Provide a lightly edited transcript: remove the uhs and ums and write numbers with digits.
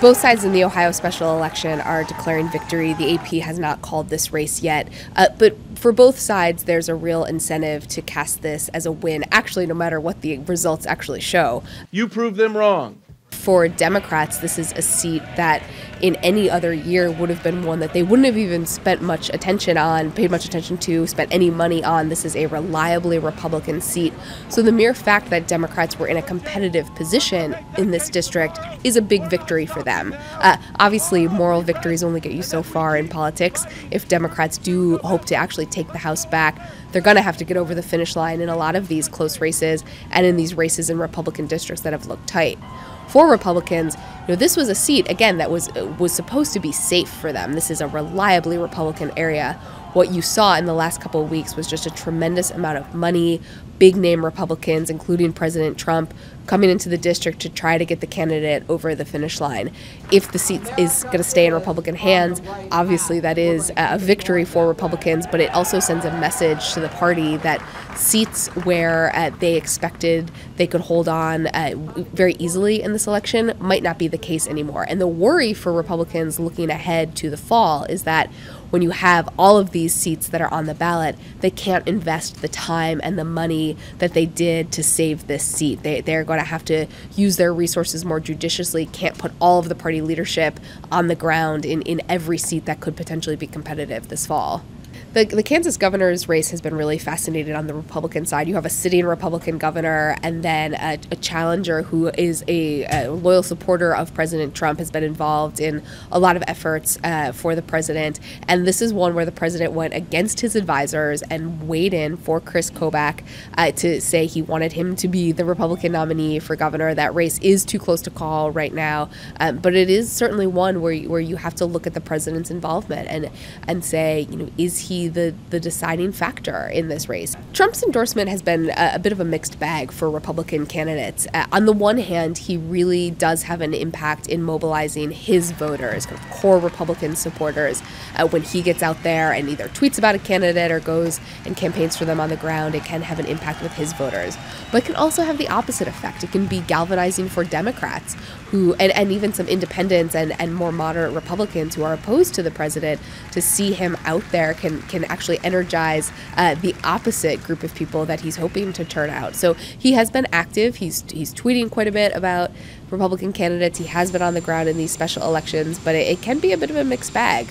Both sides in the Ohio special election are declaring victory. The AP has not called this race yet, but for both sides, there's a real incentive to cast this as a win, actually, no matter what the results actually show. You proved them wrong. For Democrats, this is a seat that in any other year would have been one that they wouldn't have even spent much attention on, paid much attention to, spent any money on. This is a reliably Republican seat. So the mere fact that Democrats were in a competitive position in this district is a big victory for them. Obviously, moral victories only get you so far in politics. If Democrats do hope to actually take the House back, they're going to have to get over the finish line in a lot of these close races and in these races in Republican districts that have looked tight. For Republicans, this was a seat, again, that was supposed to be safe for them. This is a reliably Republican area. What you saw in the last couple of weeks was just a tremendous amount of money, big-name Republicans, including President Trump, coming into the district to try to get the candidate over the finish line. If the seat is going to stay in Republican hands, obviously that is a victory for Republicans, but it also sends a message to the party that seats where they expected they could hold on very easily in this election might not be the case anymore. And the worry for Republicans looking ahead to the fall is that when you have all of these seats that are on the ballot, they can't invest the time and the money that they did to save this seat. They're going to have to use their resources more judiciously, can't put all of the party leadership on the ground in every seat that could potentially be competitive this fall. The Kansas governor's race has been really fascinating on the Republican side. You have a sitting Republican governor and then a challenger who is a loyal supporter of President Trump, has been involved in a lot of efforts for the president. And this is one where the president went against his advisors and weighed in for Chris Kobach to say he wanted him to be the Republican nominee for governor. That race is too close to call right now, but it is certainly one where you have to look at the president's involvement and say, is he the deciding factor in this race? Trump's endorsement has been a bit of a mixed bag for Republican candidates. On the one hand, he really does have an impact in mobilizing his voters, kind of core Republican supporters. When he gets out there and either tweets about a candidate or goes and campaigns for them on the ground, it can have an impact with his voters. But it can also have the opposite effect. It can be galvanizing for Democrats who, and even some independents and more moderate Republicans who are opposed to the president, to see him out there can actually energize the opposite group of people that he's hoping to turn out. So he has been active. He's tweeting quite a bit about Republican candidates. He has been on the ground in these special elections, but it can be a bit of a mixed bag.